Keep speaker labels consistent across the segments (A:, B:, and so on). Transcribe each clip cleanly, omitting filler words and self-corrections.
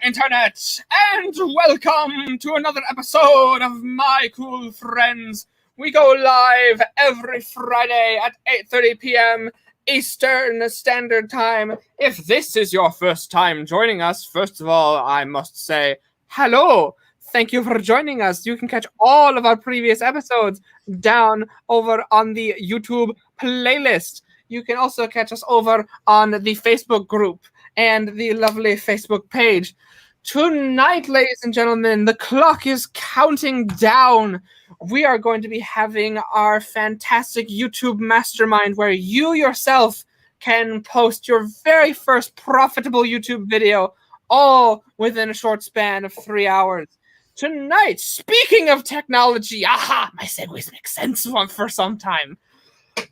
A: Internet, and welcome to another episode of My Cool Friends. We go live every Friday at 8:30 p.m. Eastern Standard Time. If this is your first time joining us, first of all, I must say hello. Thank you for joining us. You can catch all of our previous episodes down over on the YouTube playlist. You can also catch us over on the Facebook group and the lovely Facebook page. Tonight, ladies and gentlemen, the clock is counting down. We are going to be having our fantastic YouTube mastermind where you yourself can post your very first profitable YouTube video all within a short span of 3 hours. Tonight, speaking of technology, my segues make sense for some time.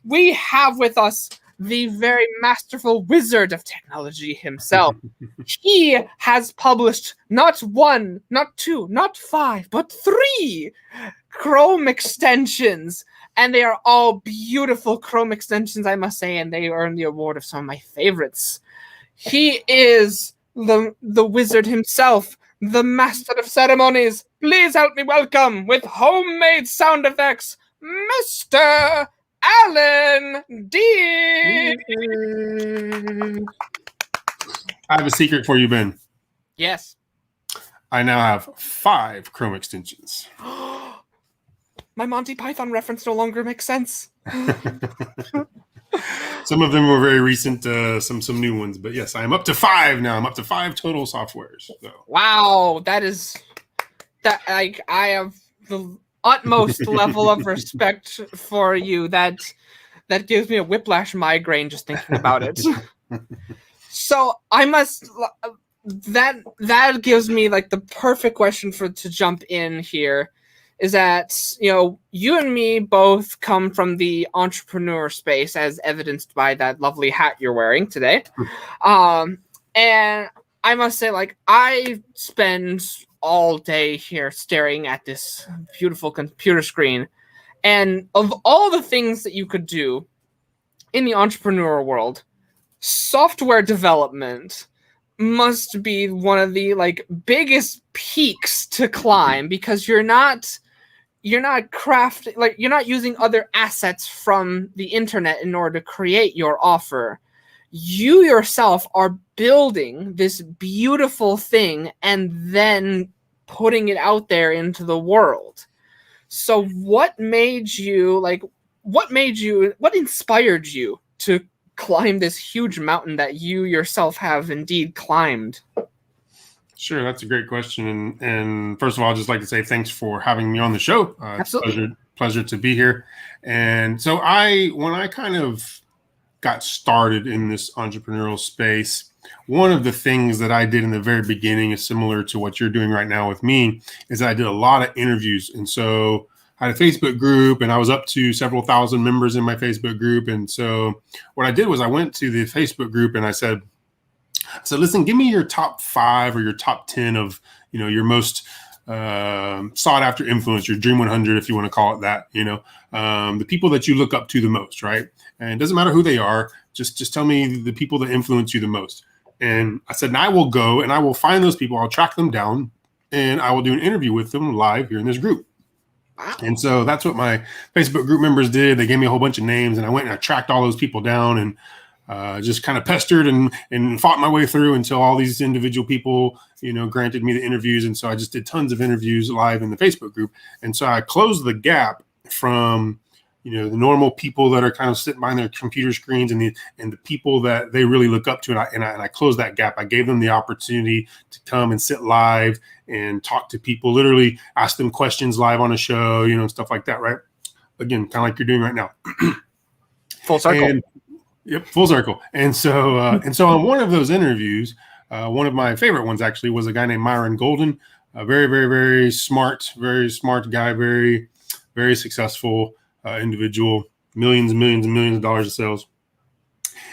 A: We have with us the very masterful wizard of technology himself. He has published not one, not two, not five, but 3 Chrome extensions. And they are all beautiful Chrome extensions, I must say, and they earned the award of some of my favorites. He is the wizard himself, the master of ceremonies. Please help me welcome, with homemade sound effects, Mr. Alan D.
B: I have a secret for you, Ben.
A: Yes.
B: I now have 5 Chrome extensions.
A: My Monty Python reference no longer makes sense.
B: Some of them were very recent, some new ones, but yes, I am up to 5 now. I'm up to 5 total softwares. So.
A: Wow, I have the utmost level of respect for you. That gives me a whiplash migraine just thinking about it. So I must. That gives me like the perfect question to jump in here. Is that, you and me both come from the entrepreneur space, as evidenced by that lovely hat you're wearing today. And I must say, I spend all day here staring at this beautiful computer screen. And of all the things that you could do in the entrepreneur world, software development must be one of the biggest peaks to climb, because you're not crafting, you're not using other assets from the internet in order to create your offer. You yourself are building this beautiful thing and then putting it out there into the world. So what inspired you to climb this huge mountain that you yourself have indeed climbed?
B: Sure, that's a great question. And first of all, I'd just like to say thanks for having me on the show.
A: Absolutely.
B: Pleasure to be here. And so when I kind of got started in this entrepreneurial space, one of the things that I did in the very beginning is similar to what you're doing right now with me, is that I did a lot of interviews. And so I had a Facebook group, and I was up to several thousand members in my Facebook group. And so what I did was I went to the Facebook group and I said, listen, give me your top 5 or your top 10 of, your most sought after influence, your Dream 100, if you want to call it that, the people that you look up to the most, right? And it doesn't matter who they are. Just tell me the people that influence you the most. And I said, and I will go and I will find those people. I'll track them down and I will do an interview with them live here in this group. Wow. And so that's what my Facebook group members did. They gave me a whole bunch of names, and I went and I tracked all those people down and just kind of pestered and fought my way through until all these individual people, granted me the interviews. And so I just did tons of interviews live in the Facebook group. And so I closed the gap from, the normal people that are kind of sitting behind their computer screens and the people that they really look up to. And I closed that gap. I gave them the opportunity to come and sit live and talk to people, literally ask them questions live on a show, stuff like that. Right. Again, kind of like you're doing right now.
A: Full circle.
B: Yep, full circle. And so on one of those interviews, one of my favorite ones actually was a guy named Myron Golden, a very, very, very smart guy, very, very successful individual, millions and millions and millions of dollars of sales.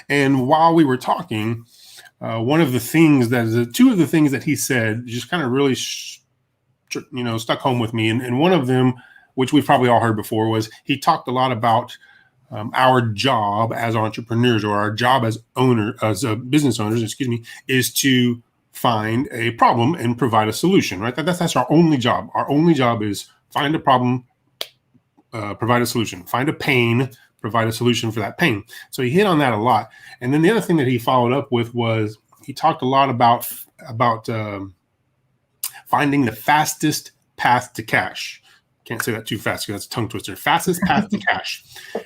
B: And while we were talking, two of the things that he said just kind of really, stuck home with me. And one of them, which we've probably all heard before, was he talked a lot about our job as entrepreneurs, or our job as business owners, is to find a problem and provide a solution, right? That's our only job. Our only job is find a problem, provide a solution, find a pain, provide a solution for that pain. So he hit on that a lot. And then the other thing that he followed up with was he talked a lot about finding the fastest path to cash. Can't say that too fast because that's a tongue twister. Fastest path to cash.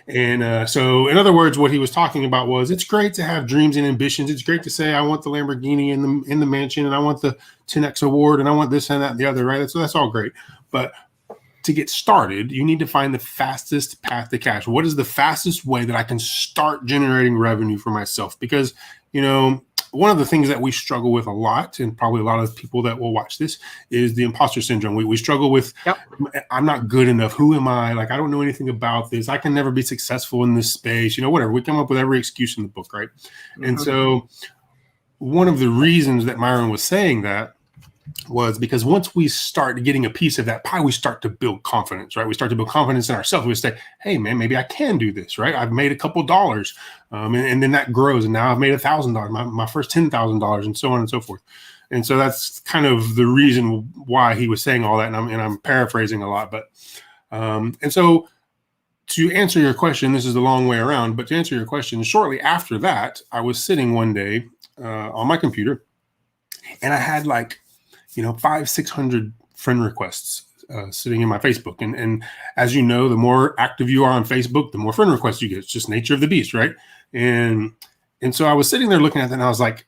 B: And so in other words, what he was talking about was it's great to have dreams and ambitions. It's great to say, I want the Lamborghini in the mansion, and I want the 10X award, and I want this and that and the other, right? So that's all great. But to get started, you need to find the fastest path to cash. What is the fastest way that I can start generating revenue for myself? Because, you know, one of the things that we struggle with a lot, and probably a lot of people that will watch this, is the imposter syndrome. We struggle with, I'm not good enough. Who am I? Like, I don't know anything about this. I can never be successful in this space. You know, whatever. We come up with every excuse in the book, right? Mm-hmm. And so one of the reasons that Myron was saying that was because once we start getting a piece of that pie, we start to build confidence, right? We start to build confidence in ourselves. We say, hey, man, maybe I can do this, right? I've made a couple dollars. And then that grows. And now I've made $1,000, my first $10,000, and so on and so forth. And so that's kind of the reason why he was saying all that. And I'm paraphrasing a lot. But and so to answer your question, this is a long way around. But to answer your question, shortly after that, I was sitting one day on my computer, and I had 500-600 friend requests sitting in my Facebook. And as you know, the more active you are on Facebook, the more friend requests you get. It's just nature of the beast, right? And so I was sitting there looking at that, and I was like,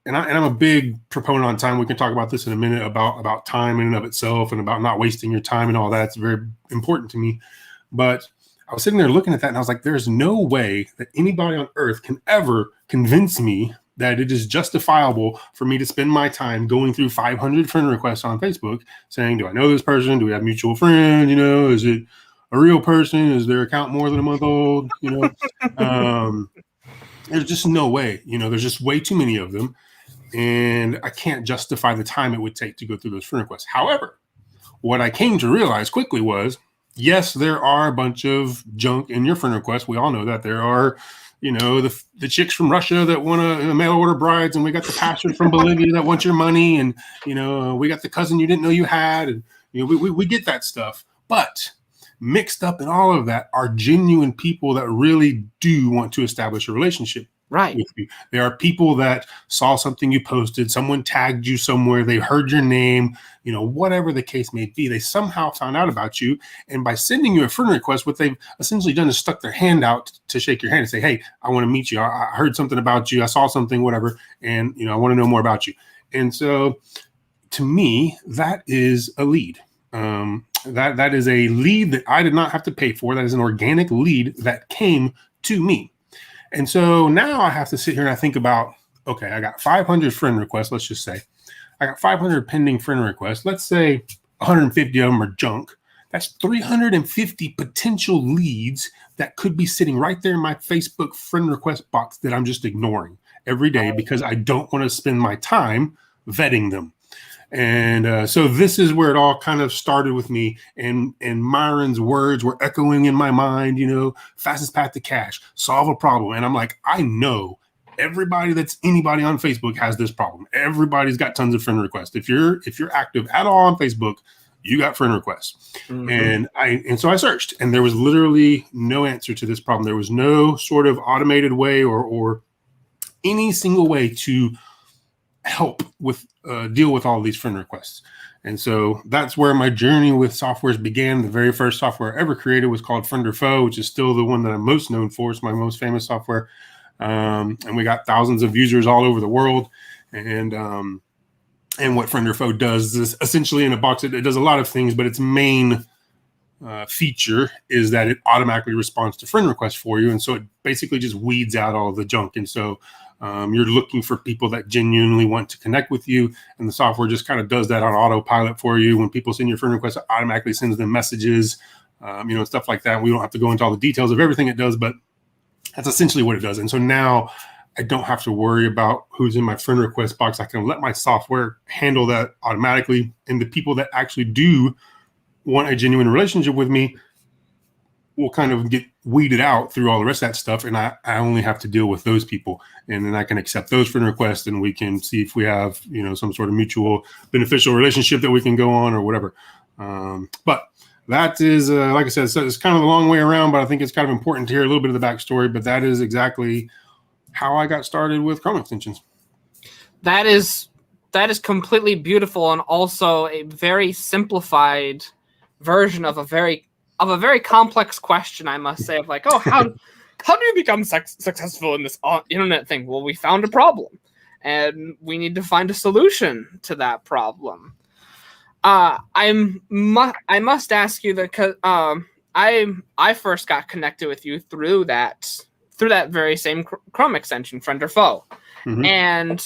B: and I'm a big proponent on time. We can talk about this in a minute about time in and of itself and about not wasting your time and all that. It's very important to me. But I was sitting there looking at that, and I was like, there's no way that anybody on earth can ever convince me that it is justifiable for me to spend my time going through 500 friend requests on Facebook saying, do I know this person? Do we have mutual friends? You know, is it a real person? Is their account more than a month old? You know, there's just no way, you know, there's just way too many of them. And I can't justify the time it would take to go through those friend requests. However, what I came to realize quickly was, yes, there are a bunch of junk in your friend requests. We all know that. There are, you know, the chicks from Russia that want to mail order brides, and we got the pastor from Bolivia that wants your money, and, you know, we got the cousin you didn't know you had, and, you know, we get that stuff. But mixed up in all of that are genuine people that really do want to establish a relationship. Right. With you. There are people that saw something you posted, someone tagged you somewhere, they heard your name, you know, whatever the case may be, they somehow found out about you. And by sending you a friend request, what they've essentially done is stuck their hand out to shake your hand and say, hey, I want to meet you. I heard something about you. I saw something, whatever. And, you know, I want to know more about you. And so to me, that is a lead. That is a lead that I did not have to pay for. That is an organic lead that came to me. And so now I have to sit here and I think about, okay, I got 500 friend requests. Let's just say I got 500 pending friend requests. Let's say 150 of them are junk. That's 350 potential leads that could be sitting right there in my Facebook friend request box that I'm just ignoring every day because I don't want to spend my time vetting them. And so this is where it all kind of started with me, and Myron's words were echoing in my mind, you know, fastest path to cash, solve a problem. And I'm like, I know everybody that's anybody on Facebook has this problem. Everybody's got tons of friend requests. If you're active at all on Facebook, you got friend requests. Mm-hmm. And so I searched, and there was literally no answer to this problem. There was no sort of automated way or any single way to help with deal with all these friend requests. And so that's where my journey with softwares began. The very first software I ever created was called Friend or Foe, which is still the one that I'm most known for. It's my most famous software. And we got thousands of users all over the world. And what Friend or Foe does is essentially in a box, it does a lot of things, but its main feature is that it automatically responds to friend requests for you. And so it basically just weeds out all the junk. And so you're looking for people that genuinely want to connect with you, and the software just kind of does that on autopilot for you. When people send your friend requests, it automatically sends them messages, you know, stuff like that. We don't have to go into all the details of everything it does, but that's essentially what it does. And so now I don't have to worry about who's in my friend request box. I can let my software handle that automatically, and the people that actually do want a genuine relationship with me will kind of get weeded out through all the rest of that stuff, and I only have to deal with those people, and then I can accept those friend requests, and we can see if we have, you know, some sort of mutual beneficial relationship that we can go on or whatever. But that is, like I said, it's kind of a long way around, but I think it's kind of important to hear a little bit of the backstory. But that is exactly how I got started with Chrome extensions.
A: That is completely beautiful, and also a very simplified version of a very complex question, I must say, of like, oh, how do you become successful in this internet thing? Well, we found a problem, and we need to find a solution to that problem. I must ask you that, because I first got connected with you through that very same Chrome extension, Friend or Foe, and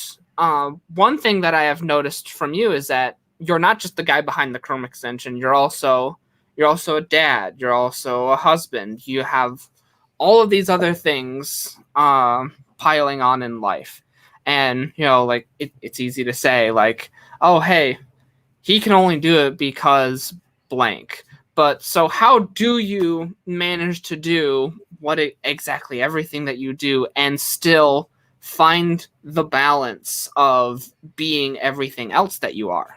A: one thing that I have noticed from you is that you're not just the guy behind the Chrome extension. You're also a dad. You're also a husband. You have all of these other things piling on in life. And, you know, like, it's easy to say, like, oh, hey, he can only do it because blank. But so how do you manage to do exactly everything that you do and still find the balance of being everything else that you are?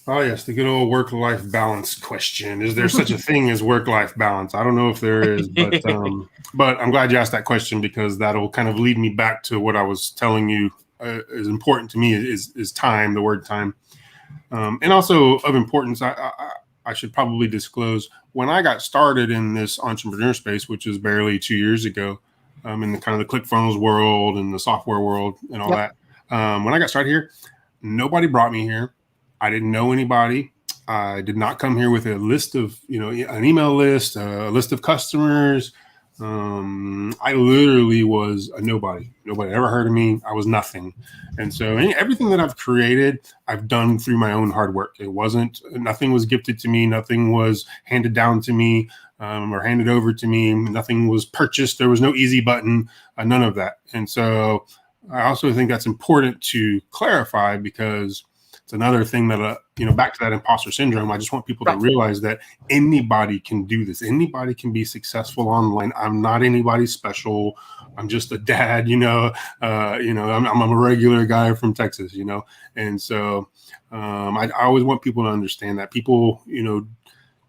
B: Oh, yes, the good old work-life balance question. Is there such a thing as work-life balance? I don't know if there is, but I'm glad you asked that question, because that'll kind of lead me back to what I was telling you is important to me is time, the word time. And also of importance, I should probably disclose, when I got started in this entrepreneur space, which is barely 2 years ago, in the kind of the ClickFunnels world and the software world and all that. When I got started here, nobody brought me here. I didn't know anybody. I did not come here with a list of, you know, an email list, a list of customers. I literally was a nobody. Nobody ever heard of me. I was nothing. And so everything that I've created, I've done through my own hard work. Nothing was gifted to me. Nothing was handed down to me or handed over to me. Nothing was purchased. There was no easy button, none of that. And so I also think that's important to clarify, because it's another thing that, back to that imposter syndrome. I just want people to realize that anybody can do this. Anybody can be successful online. I'm not anybody special. I'm just a dad, I'm a regular guy from Texas, And so I always want people to understand that people,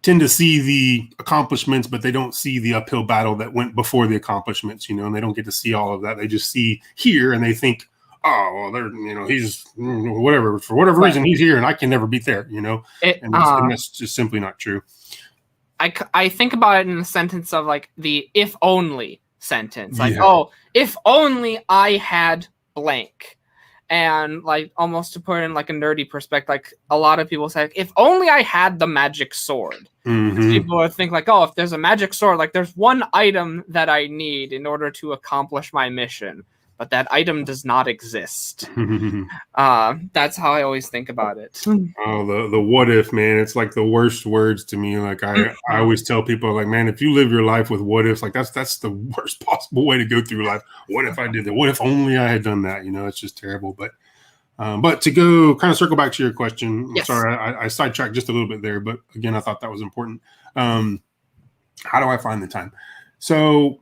B: tend to see the accomplishments, but they don't see the uphill battle that went before the accomplishments, and they don't get to see all of that. They just see here and they think, oh, well, he's whatever, for whatever reason, he's here and I can never beat there, and that's just simply not true.
A: I think about it in the sentence of like the if only sentence, like, oh, if only I had blank. And like, almost to put it in like a nerdy perspective, like a lot of people say, if only I had the magic sword. People would think like, oh, if there's a magic sword, like there's one item that I need in order to accomplish my mission. But that item does not exist. That's how I always think about it.
B: Oh, the what if, man, it's like the worst words to me. Like I always tell people, like, man, if you live your life with what ifs, like that's the worst possible way to go through life. What if I did that? What if only I had done that? It's just terrible. But to go kind of circle back to your question,
A: yes.
B: Sorry, I sidetracked just a little bit there, but again, I thought that was important. How do I find the time? So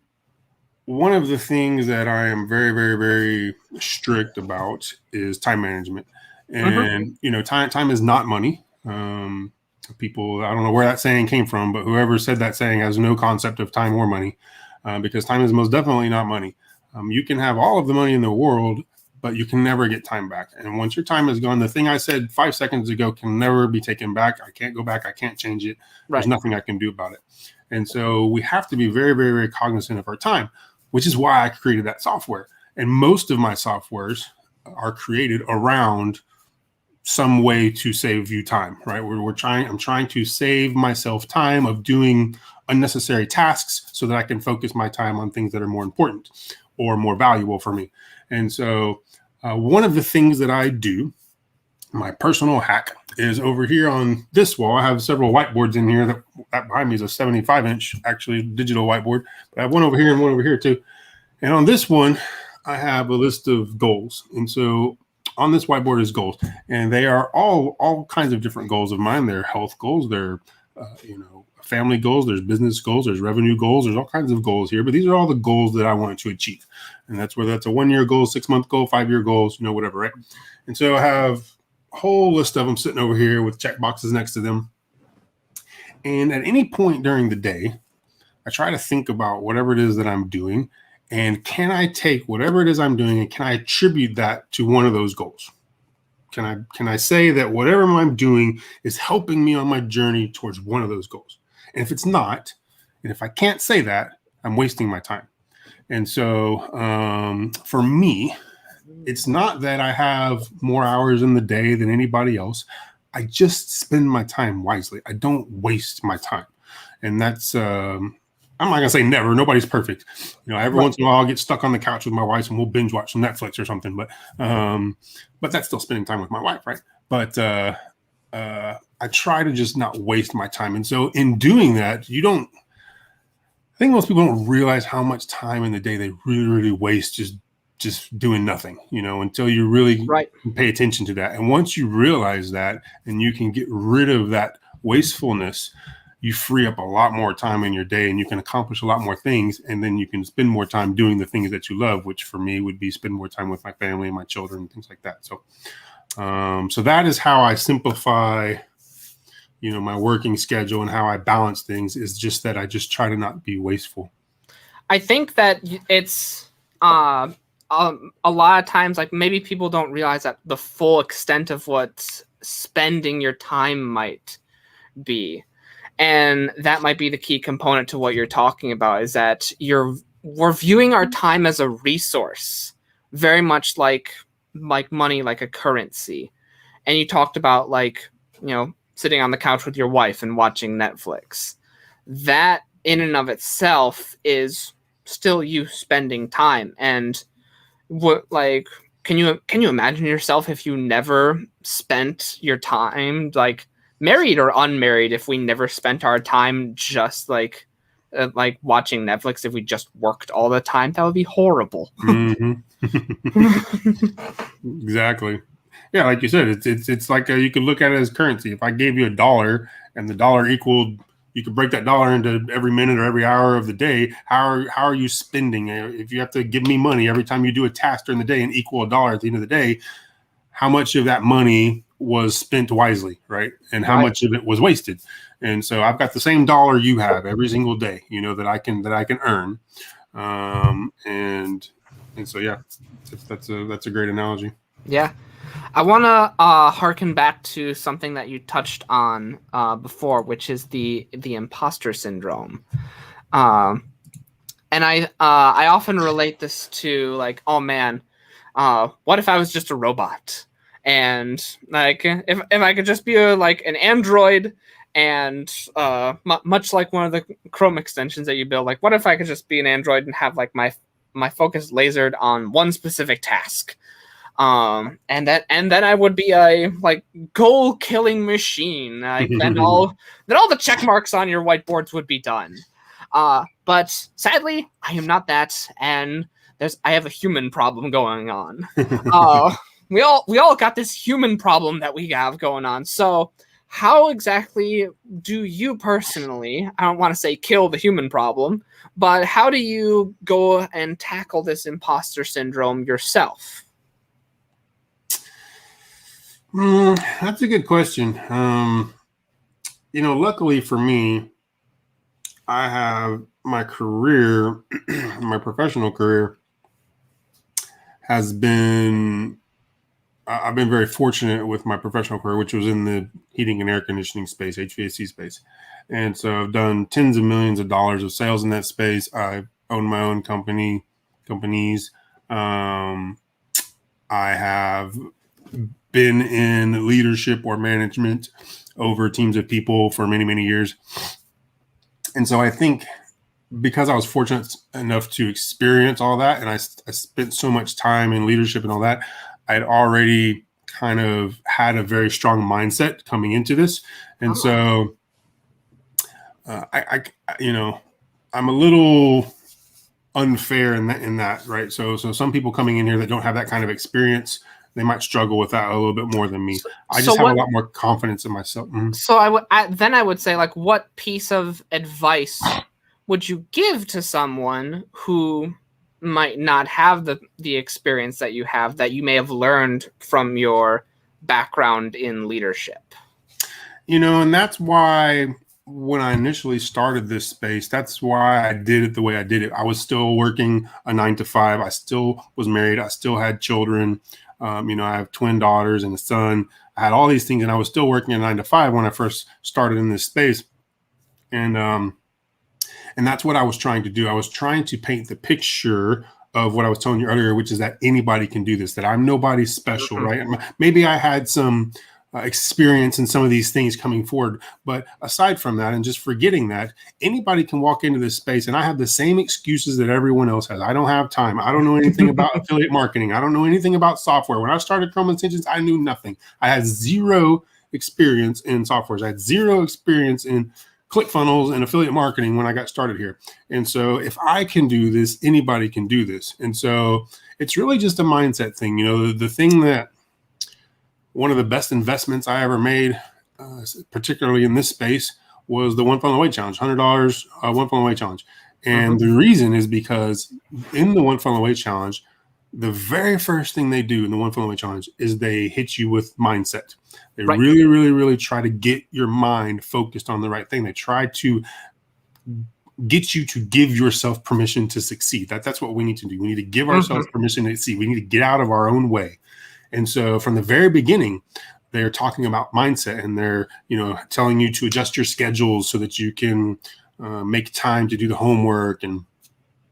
B: one of the things that I am very, very, very strict about is time management. And, time is not money. People, I don't know where that saying came from, but whoever said that saying has no concept of time or money, because time is most definitely not money. You can have all of the money in the world, but you can never get time back. And once your time is gone, the thing I said 5 seconds ago can never be taken back. I can't go back. I can't change it. There's nothing I can do about it. And so we have to be very, very, very cognizant of our time, which is why I created that software. And most of my softwares are created around some way to save you time, right? I'm trying to save myself time of doing unnecessary tasks so that I can focus my time on things that are more important or more valuable for me. And so one of the things that I do, my personal hack, is over here on this wall. I have several whiteboards in here. That behind me is a 75-inch, actually, digital whiteboard. But I have one over here and one over here too. And on this one, I have a list of goals. And so on this whiteboard is goals. And they are all kinds of different goals of mine. They're health goals. They're, family goals, there's business goals, there's revenue goals, there's all kinds of goals here, but these are all the goals that I want to achieve. And that's whether that's a 1-year goal, 6-month goal, 5-year goals, whatever, right? And so I have a whole list of them sitting over here with check boxes next to them. And at any point during the day, I try to think about whatever it is that I'm doing, and can I take whatever it is I'm doing and can I attribute that to one of those goals? Can I say that whatever I'm doing is helping me on my journey towards one of those goals? And if it's not, and if I can't say that, I'm wasting my time. And so for me, it's not that I have more hours in the day than anybody else. I just spend my time wisely. I don't waste my time. And that's, I'm not gonna say never. Nobody's perfect. Every once in a while I'll get stuck on the couch with my wife and we'll binge watch some Netflix or something. But that's still spending time with my wife, right? But I try to just not waste my time. And so in doing that, I think most people don't realize how much time in the day they really, really waste just doing nothing, until you really pay attention to that. And once you realize that and you can get rid of that wastefulness, you free up a lot more time in your day and you can accomplish a lot more things. And then you can spend more time doing the things that you love, which for me would be spend more time with my family and my children and things like that. So, so that is how I simplify, my working schedule and how I balance things, is just that I just try to not be wasteful.
A: I think that it's a lot of times, like, maybe people don't realize that the full extent of what spending your time might be. And that might be the key component to what you're talking about, is that we're viewing our time as a resource, very much like money, like a currency. And you talked about, sitting on the couch with your wife and watching Netflix. That in and of itself is still you spending time. And can you imagine yourself if you never spent your time, married or unmarried, if we never spent our time just like watching Netflix? If we just worked all the time, that would be horrible.
B: Mm-hmm. Exactly. Yeah, like you said, it's like you could look at it as currency. If I gave you $1 and the dollar equaled, you could break that dollar into every minute or every hour of the day. How are you spending? If you have to give me money every time you do a task during the day and equal $1 at the end of the day, how much of that money was spent wisely, right? And how much of it was wasted? And so I've got the same dollar you have every single day, that I can earn. And so yeah, that's a great analogy.
A: Yeah. I want to harken back to something that you touched on before, which is the imposter syndrome. And I often relate this to, oh man, what if I was just a robot? And if I could just be an android, and much like one of the Chrome extensions that you build, what if I could just be an android and have my focus lasered on one specific task? And then I would be a goal killing machine. Then all the check marks on your whiteboards would be done. But sadly, I am not that, and I have a human problem going on. We all got this human problem that we have going on. So how exactly do you personally, I don't want to say kill the human problem, but how do you go and tackle this imposter syndrome yourself?
B: That's a good question. Luckily for me, I have my career, my professional career has been, I've been very fortunate with my professional career, which was in the heating and air conditioning space, HVAC space. And so I've done tens of millions of dollars of sales in that space. I've owned my own companies. I have been in leadership or management over teams of people for many, many years. And so I think because I was fortunate enough to experience all that, and I spent so much time in leadership and all that, I'd already kind of had a very strong mindset coming into this. And so I'm a little unfair in that, right? So some people coming in here that don't have that kind of experience, they might struggle with that a little bit more than me. I
A: So
B: just have
A: what-
B: a lot more confidence in myself.
A: So I would say, like, what piece of advice would you give to someone who might not have the experience that you have, that you may have learned from your background in leadership?
B: And that's why when I initially started this space, that's why I did it the way I did it. I was still working a 9 to 5. I still was married. I still had children. I have twin daughters and a son. I had all these things, and I was still working a 9 to 5 when I first started in this space. And that's what I was trying to do. I was trying to paint the picture of what I was telling you earlier, which is that anybody can do this, that I'm nobody special, right? Maybe I had some experience in some of these things coming forward. But aside from that, and just forgetting that, anybody can walk into this space, and I have the same excuses that everyone else has. I don't have time. I don't know anything about affiliate marketing. I don't know anything about software. When I started Chrome Extensions, I knew nothing. I had zero experience in softwares. I had zero experience in ClickFunnels and affiliate marketing when I got started here. And so if I can do this, anybody can do this. And so it's really just a mindset thing. The thing that one of the best investments I ever made, particularly in this space, was the One Funnel Away Challenge, $100 One Funnel Away Challenge. And the reason is because in the One Funnel Away Challenge, the very first thing they do in the One Funnel Away Challenge is they hit you with mindset. They really, really, really try to get your mind focused on the right thing. They try to get you to give yourself permission to succeed. That's what we need to do. We need to give ourselves permission to succeed. We need to get out of our own way. And so from the very beginning, they're talking about mindset, and they're, telling you to adjust your schedules so that you can make time to do the homework and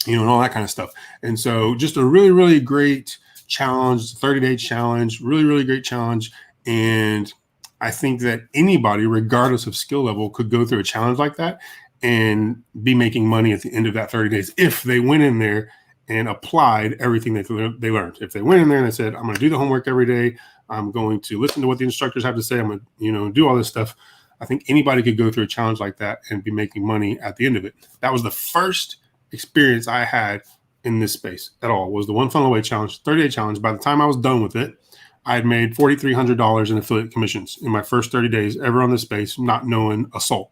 B: all that kind of stuff. And so just a really, really great challenge, 30-day challenge, really, really great challenge. And I think that anybody, regardless of skill level, could go through a challenge like that and be making money at the end of that 30 days if they went in there and applied everything that they learned. If they went in there and they said, I'm going to do the homework every day, I'm going to listen to what the instructors have to say, I'm going to, do all this stuff. I think anybody could go through a challenge like that and be making money at the end of it. That was the first experience I had in this space at all, was the One Funnel Away Challenge, 30-day challenge. By the time I was done with it, I had made $4,300 in affiliate commissions in my first 30 days ever on this space, not knowing a soul.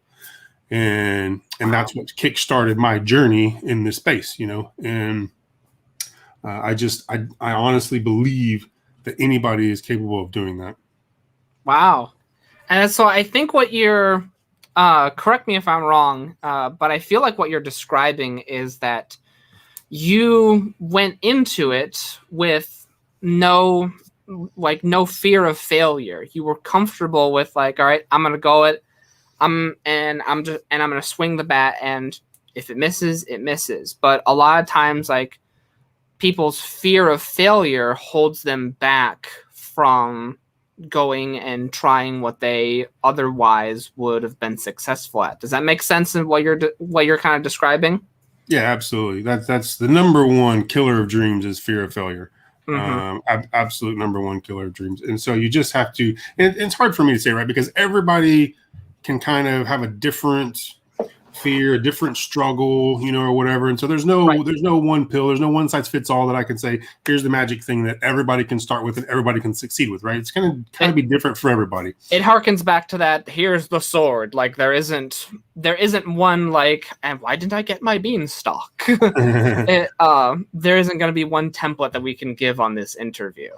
B: And that's what kickstarted my journey in this space, and I honestly believe that anybody is capable of doing that.
A: Wow. And so I think what you're, correct me if I'm wrong, but I feel like what you're describing is that you went into it with no fear of failure. You were comfortable with, like, all right, I'm going to go it. I'm going to swing the bat, and if it misses, it misses. But a lot of times, like, people's fear of failure holds them back from going and trying what they otherwise would have been successful at. Does that make sense in what you're kind of describing?
B: Yeah, absolutely. That's the number one killer of dreams is fear of failure. Absolute number one killer of dreams. And so you just have to, and it's hard for me to say, right? Because everybody can kind of have a different fear, a different struggle, or whatever. And so there's no one pill, there's no one size fits all that I can say, here's the magic thing that everybody can start with and everybody can succeed with, right? It's going to kind of be different for everybody. It
A: harkens back to that, here's the sword. Like, there isn't one, like, and why didn't I get my beanstalk? There isn't going to be one template that we can give on this interview.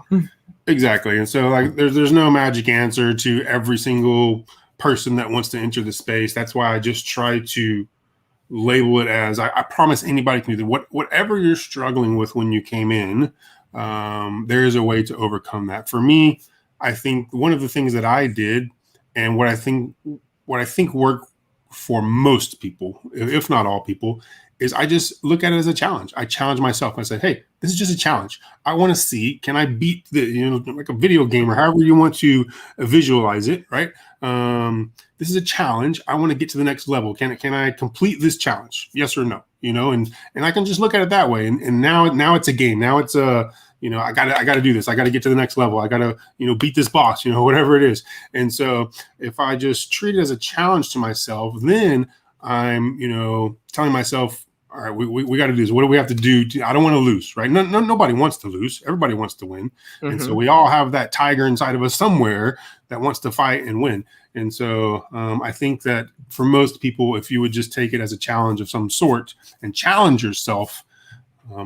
B: Exactly. And so, like, there's no magic answer to every single person that wants to enter the space. That's why I just try to label it as I promise anybody can do that. Whatever you're struggling with when you came in, there is a way to overcome that. For me, I think one of the things that I did, and what I think worked for most people, if not all people, is I just look at it as a challenge. I challenge myself. I said, hey, this is just a challenge. I want to see, can I beat like a video game or however you want to visualize it, right? This is a challenge. I want to get to the next level. Can I complete this challenge? Yes or no? And I can just look at it that way. And now it's a game. Now it's I gotta do this. I gotta get to the next level. I gotta, beat this boss, whatever it is. And so if I just treat it as a challenge to myself, then I'm, telling myself, all right, we got to do this. What do we have to do? I don't want to lose, right? Nobody wants to lose. Everybody wants to win. And so we all have that tiger inside of us somewhere that wants to fight and win. And so I think that for most people, if you would just take it as a challenge of some sort and challenge yourself,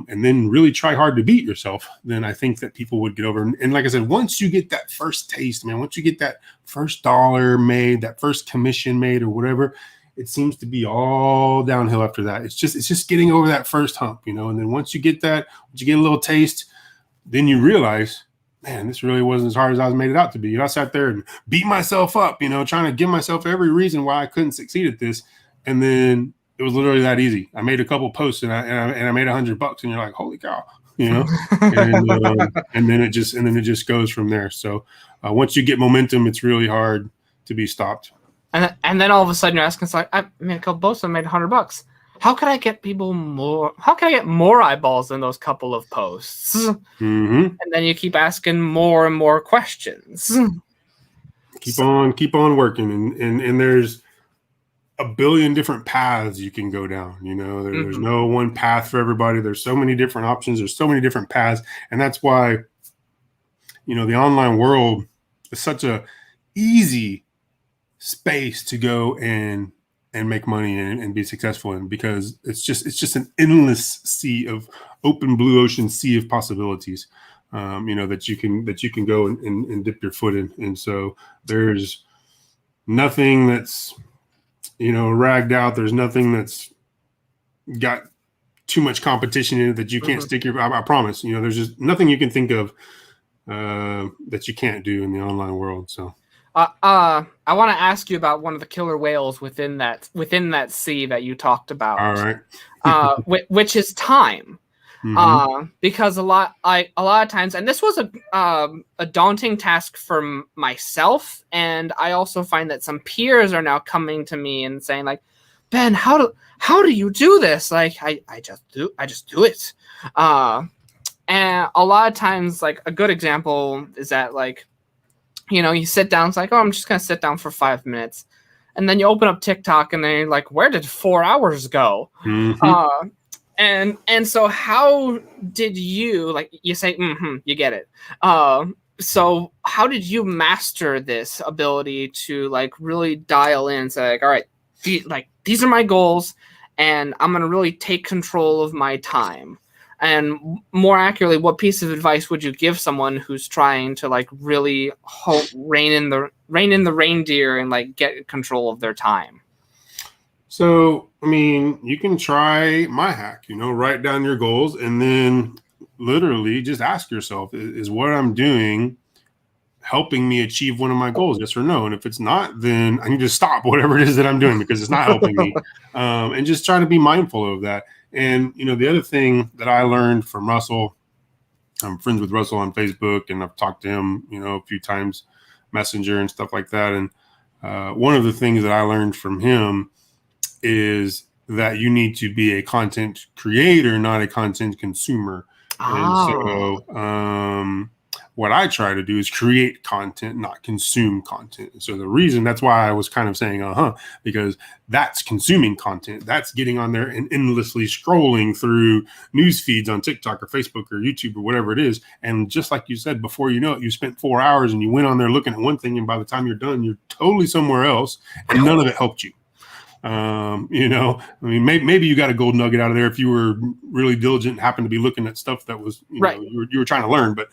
B: and then really try hard to beat yourself, then I think that people would get over. And like I said, once you get that first taste, man, once you get that first dollar made, that first commission made or whatever, it seems to be all downhill after that. It's just getting over that first hump, you know. And then once you get that, once you get a little taste, then you realize, man, this really wasn't as hard as I was made it out to be. You know, I sat there and beat myself up, you know, trying to give myself every reason why I couldn't succeed at this. And then it was literally that easy. I made a couple posts and I made $100, and you're like, holy cow, you know. And then it just goes from there. So once you get momentum, it's really hard to be stopped.
A: And then all of a sudden you're asking, like, I made a couple posts and made $100. How can I get people more? How can I get more eyeballs than those couple of posts? And then you keep asking more and more questions.
B: Keep on working, and there's a billion different paths you can go down. You know, there's no one path for everybody. There's so many different options. There's so many different paths, and that's why, you know, the online world is such a easy space to go and make money and be successful in, because it's just an endless sea of open blue ocean sea of possibilities, you know, that you can go and dip your foot in. And so there's nothing that's, you know, ragged out. There's nothing that's got too much competition in it that you can't stick your, I promise, you know, there's just nothing you can think of that you can't do in the online world. So
A: I want to ask you about one of the killer whales within that sea that you talked about.
B: All right.
A: Which is time. Because a lot of times, and this was a daunting task for myself, and I also find that some peers are now coming to me and saying, like, Ben, how do you do this? Like, I just do it. And a lot of times, like, a good example is that, like, you know, you sit down, it's like, oh, I'm just going to sit down for 5 minutes. And then you open up TikTok and then you're like, where did 4 hours go? And so how did you, like, you say, you get it. So how did you master this ability to, like, really dial in and say, like, all right, these are my goals and I'm going to really take control of my time? And more accurately, what piece of advice would you give someone who's trying to, like, really rein in the reindeer and, like, get control of their time?
B: So, I mean, you can try my hack, you know, write down your goals and then literally just ask yourself, is what I'm doing helping me achieve one of my goals? Yes or no? And if it's not, then I need to stop whatever it is that I'm doing because it's not helping me. And just try to be mindful of that. And, you know, the other thing that I learned from Russell, I'm friends with Russell on Facebook, and I've talked to him, you know, a few times, Messenger and stuff like that. And one of the things that I learned from him is that you need to be a content creator, not a content consumer. And so what I try to do is create content, not consume content. So the reason, that's why I was kind of saying, because that's consuming content. That's getting on there and endlessly scrolling through news feeds on TikTok or Facebook or YouTube or whatever it is. And just like you said, before you know it, you spent 4 hours and you went on there looking at one thing. And by the time you're done, you're totally somewhere else and none of it helped you. You know, I mean, maybe you got a gold nugget out of there if you were really diligent and happened to be looking at stuff that was, you know, you were trying to learn, but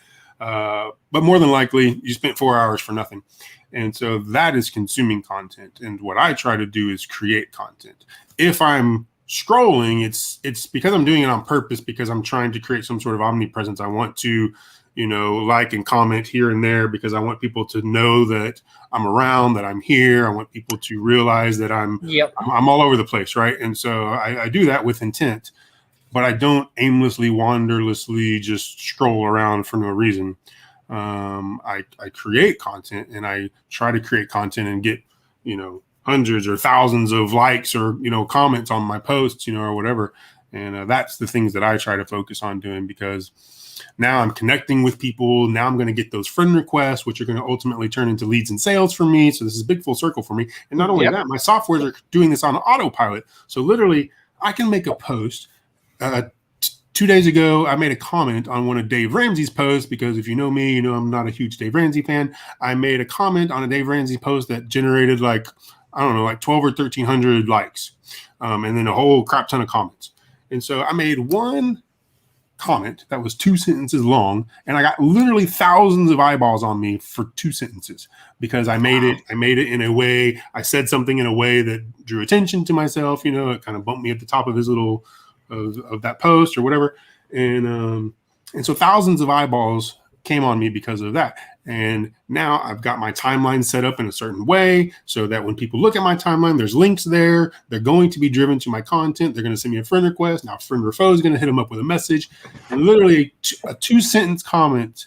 B: more than likely you spent 4 hours for nothing. And so that is consuming content. And what I try to do is create content. If I'm scrolling, it's because I'm doing it on purpose, because I'm trying to create some sort of omnipresence. I want to, you know, like and comment here and there because I want people to know that I'm around, that I'm here. I want people to realize that I'm all over the place, right? And so I do that with intent, but I don't aimlessly, wanderlessly just scroll around for no reason. I create content, and I try to create content and get, you know, hundreds or thousands of likes or, you know, comments on my posts, you know, or whatever. And that's the things that I try to focus on doing, because now I'm connecting with people. Now I'm going to get those friend requests, which are going to ultimately turn into leads and sales for me. So this is a big full circle for me. And not only that, my softwares are doing this on autopilot. So literally, I can make a post. 2 days ago, I made a comment on one of Dave Ramsey's posts because if you know me, you know I'm not a huge Dave Ramsey fan. I made a comment on a Dave Ramsey post that generated like 12 or 1,300 likes, and then a whole crap ton of comments. And so I made one comment that was 2 sentences long, and I got literally thousands of eyeballs on me for 2 sentences because I made it in a way, I said something in a way that drew attention to myself. It kind of bumped me at the top of his little of that post or whatever, and so thousands of eyeballs came on me because of that. And now I've got my timeline set up in a certain way so that when people look at my timeline, there's links there. They're going to be driven to my content. They're going to send me a friend request. Now friend referral is going to hit them up with a message, and literally a two-sentence comment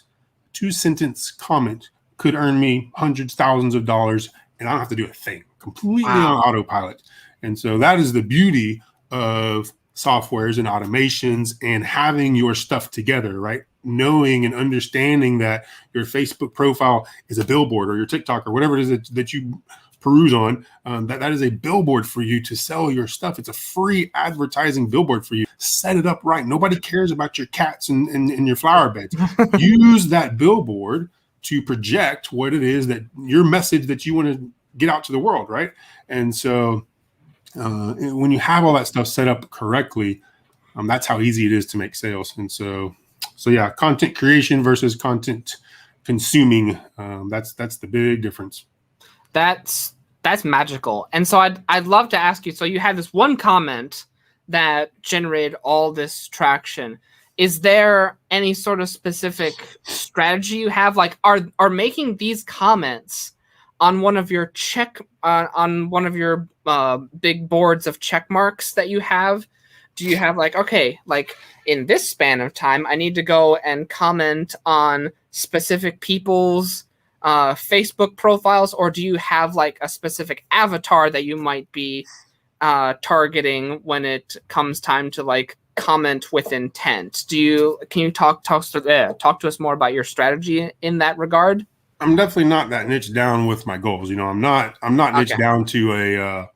B: could earn me hundreds, thousands of dollars, and I don't have to do a thing, completely on autopilot. And so that is the beauty of softwares and automations and having your stuff together, right? Knowing and understanding that your Facebook profile is a billboard, or your TikTok, or whatever it is that you peruse on, that is a billboard for you to sell your stuff. It's a free advertising billboard for you. Set it up right. Nobody cares about your cats and your flower beds. Use that billboard to project what it is that your message that you want to get out to the world, right? And so when you have all that stuff set up correctly, that's how easy it is to make sales. And so yeah, content creation versus content consuming. That's the big difference.
A: That's magical. And so I'd love to ask you, so you had this one comment that generated all this traction. Is there any sort of specific strategy you have? Like, are making these comments on one of your big boards of check marks that you have? Do you have like, okay, like in this span of time, I need to go and comment on specific people's Facebook profiles, or do you have like a specific avatar that you might be targeting when it comes time to like comment with intent? Can you talk to us more about your strategy in that regard?
B: I'm definitely not that niche down with my goals. I'm not niche down to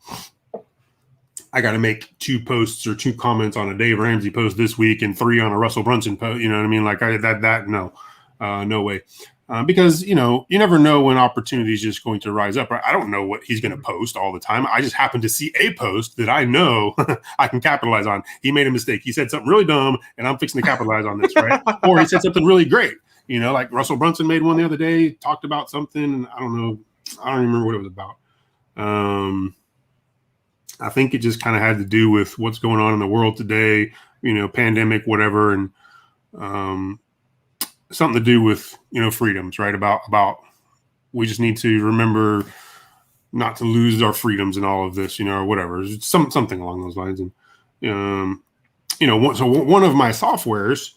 B: I got to make 2 posts or 2 comments on a Dave Ramsey post this week and 3 on a Russell Brunson post. You know what I mean? Like no way. Because, you never know when opportunity is just going to rise up. I don't know what he's going to post all the time. I just happen to see a post that I know I can capitalize on. He made a mistake. He said something really dumb, and I'm fixing to capitalize on this, right? Or he said something really great. Like Russell Brunson made one the other day, talked about something, and I don't even remember what it was about. I think it just kind of had to do with what's going on in the world today, pandemic, whatever, and something to do with, freedoms, right? About we just need to remember not to lose our freedoms in all of this, or whatever, something along those lines. And, so one of my softwares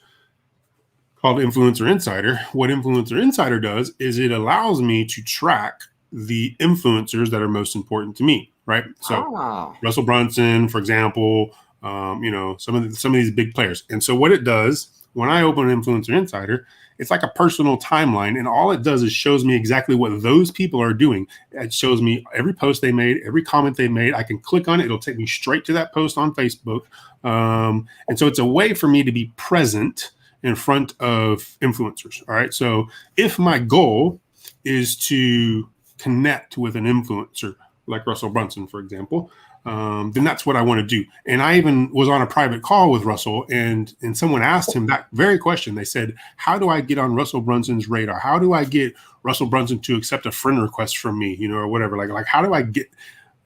B: called Influencer Insider, what Influencer Insider does is it allows me to track the influencers that are most important to me, right? So Russell Brunson, for example, some of these big players. And so what it does when I open Influencer Insider, it's like a personal timeline, and all it does is shows me exactly what those people are doing. It shows me every post they made, every comment they made. I can click on it. It'll take me straight to that post on Facebook. And so it's a way for me to be present in front of influencers. All right. So if my goal is to connect with an influencer like Russell Brunson, for example, then that's what I want to do. And I even was on a private call with Russell, and someone asked him that very question. They said, how do I get on Russell Brunson's radar? How do I get Russell Brunson to accept a friend request from me, or whatever? Like how do I get,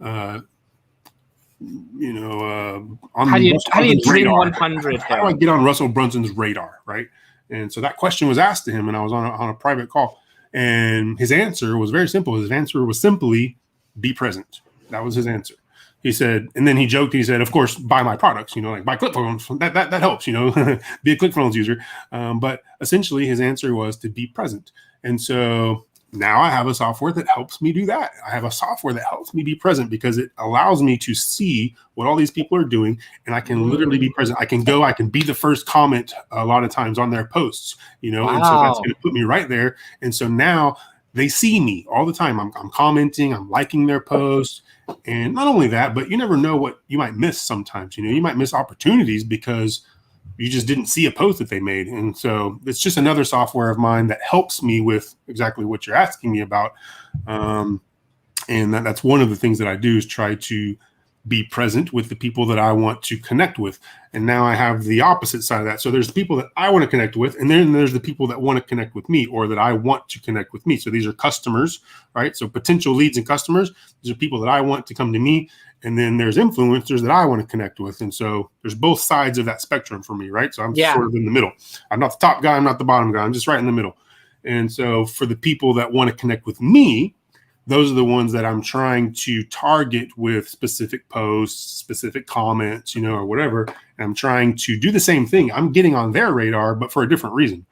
B: on
A: how do you dream
B: 100? How do I get on Russell Brunson's radar, right? And so that question was asked to him, and I was on a private call, and his answer was very simple. His answer was simply be present. That was his answer. He said, and then he joked. He said, "Of course, buy my products. Like buy ClickFunnels. That helps. Be a ClickFunnels user." But essentially, his answer was to be present. And so now I have a software that helps me do that. I have a software that helps me be present because it allows me to see what all these people are doing, and I can literally be present. I can be the first comment a lot of times on their posts. And so that's going to put me right there. And so now they see me all the time. I'm commenting, I'm liking their posts. And not only that, but you never know what you might miss sometimes. You might miss opportunities because you just didn't see a post that they made. And so it's just another software of mine that helps me with exactly what you're asking me about. And that's one of the things that I do is try to be present with the people that I want to connect with. And now I have the opposite side of that. So there's the people that I want to connect with, and then there's the people that want to connect with me or that I want to connect with me. So these are customers, right? So potential leads and customers, these are people that I want to come to me. And then there's influencers that I want to connect with. And so there's both sides of that spectrum for me, right? So I'm sort of in the middle. I'm not the top guy. I'm not the bottom guy. I'm just right in the middle. And so for the people that want to connect with me, those are the ones that I'm trying to target with specific posts, specific comments, or whatever. And I'm trying to do the same thing. I'm getting on their radar, but for a different reason.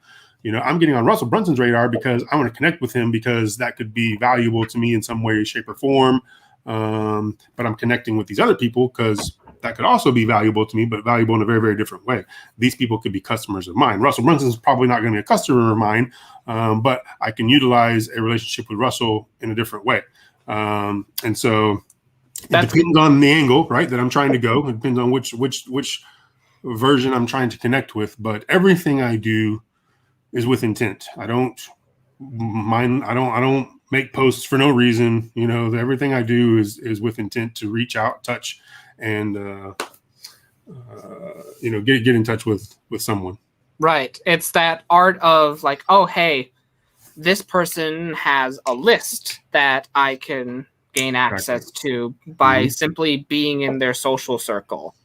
B: I'm getting on Russell Brunson's radar because I want to connect with him because that could be valuable to me in some way, shape, or form. But I'm connecting with these other people because that could also be valuable to me, but valuable in a very, very different way. These people could be customers of mine. Russell Brunson's probably not going to be a customer of mine, but I can utilize a relationship with Russell in a different way. And so it depends on the angle, right, that I'm trying to go. It depends on which version I'm trying to connect with. But everything I do is with intent. I don't make posts for no reason. Everything I do is with intent to reach out, touch, and get in touch with someone.
A: Right. It's that art of like, oh, hey, this person has a list that I can gain access to by simply being in their social circle.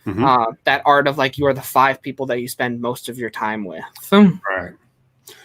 A: That art of like, you are the 5 people that you spend most of your time with.
B: Right.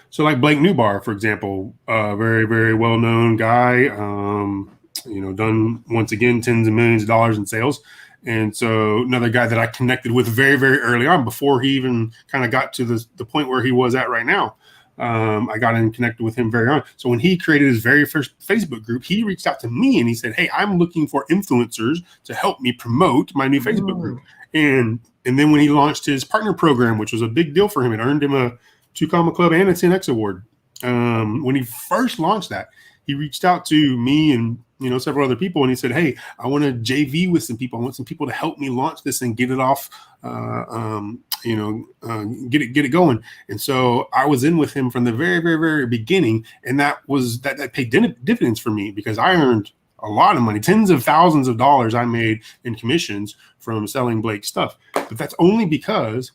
B: So like Blake Newbar, for example, very, very well-known guy, done once again, tens of millions of dollars in sales. And so another guy that I connected with very, very early on before he even kind of got to the point where he was at right now. I got in and connected with him very on. So when he created his very first Facebook group, he reached out to me and he said, hey, I'm looking for influencers to help me promote my new Facebook group. And then when he launched his partner program, which was a big deal for him, it earned him a 2 Comma Club and a 10X award. When he first launched that, he reached out to me and several other people, and he said, hey, I want to JV with some people. I want some people to help me launch this and get it off, get it going. And so I was in with him from the very, very, very beginning, and that paid dividends for me because I earned a lot of money, tens of thousands of dollars I made in commissions from selling Blake stuff. But that's only because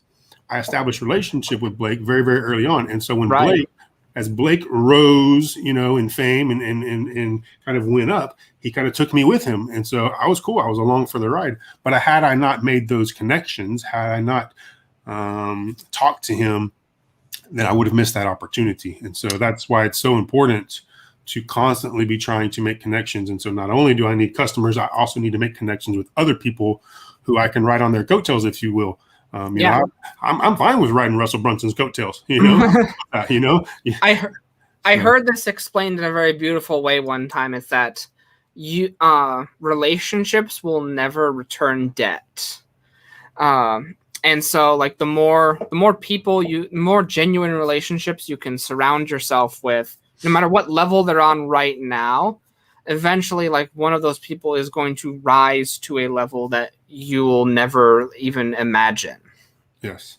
B: I established a relationship with Blake very, very early on. And so when Blake rose, in fame and kind of went up, he kind of took me with him. And so I was cool. I was along for the ride. But had I not made those connections, had I not talked to him, then I would have missed that opportunity. And so that's why it's so important to constantly be trying to make connections. And so not only do I need customers, I also need to make connections with other people who I can ride on their coattails, if you will. I'm fine with riding Russell Brunson's coattails.
A: I heard this explained in a very beautiful way one time. It's that relationships will never return debt. And so like the more more genuine relationships you can surround yourself with, no matter what level they're on right now, eventually like one of those people is going to rise to a level that you will never even imagine.
B: Yes,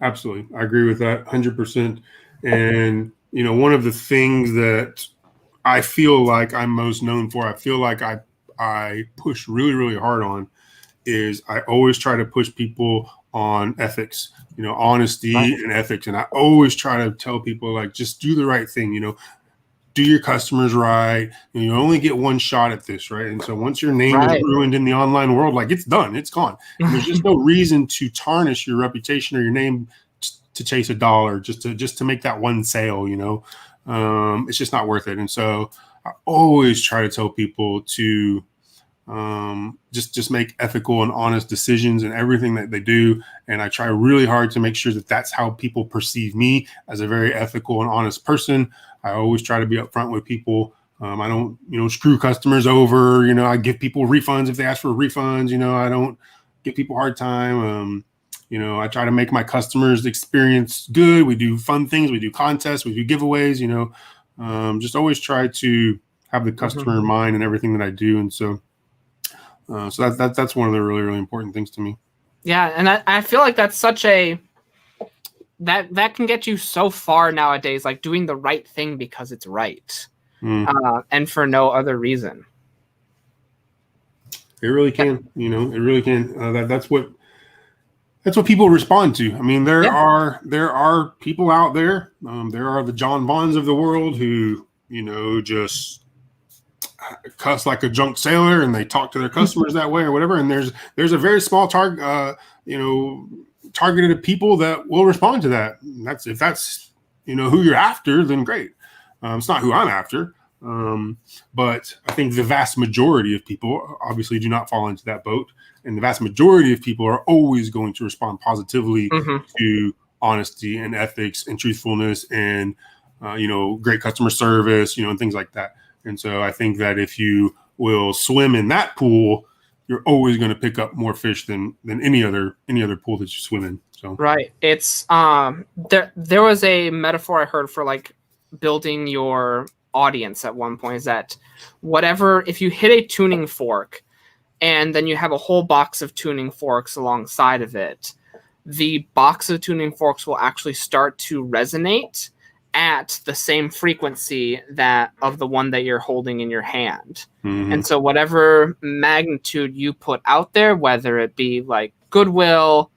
B: absolutely. I agree with that 100%. And, one of the things that I feel like I'm most known for, I feel like I push really, really hard on is I always try to push people on ethics, honesty and ethics. And I always try to tell people like, just do the right thing, do your customers right. And you only get one shot at this, right? And so once your name is ruined in the online world, like it's done, it's gone. And there's just no reason to tarnish your reputation or your name to chase a dollar, just to make that one sale, it's just not worth it. And so I always try to tell people to just make ethical and honest decisions in everything that they do. And I try really hard to make sure that that's how people perceive me, as a very ethical and honest person. I always try to be upfront with people. I don't, screw customers over. I give people refunds if they ask for refunds. I don't give people a hard time. I try to make my customers' experience good. We do fun things. We do contests. We do giveaways. Just always try to have the customer in mind in everything that I do. And so that's one of the really, really important things to me.
A: Yeah. And I feel like that's such that can get you so far nowadays, like doing the right thing because it's right. And for no other reason.
B: It really can, it really can. That's what people respond to. I mean, there are people out there. There are the John Bonds of the world who, just cuss like a drunk sailor and they talk to their customers that way or whatever. And there's a very small targeted people that will respond to that. If that's who you're after, then great. It's not who I'm after. But I think the vast majority of people obviously do not fall into that boat. And the vast majority of people are always going to respond positively to honesty and ethics and truthfulness and, great customer service, and things like that. And so I think that if you will swim in that pool, you're always going to pick up more fish than any other pool that you swim in. So
A: right. It's there was a metaphor I heard for like building your audience at one point, is that if you hit a tuning fork and then you have a whole box of tuning forks alongside of it, the box of tuning forks will actually start to resonate at the same frequency of the one that you're holding in your hand. And so whatever magnitude you put out there, whether it be like goodwill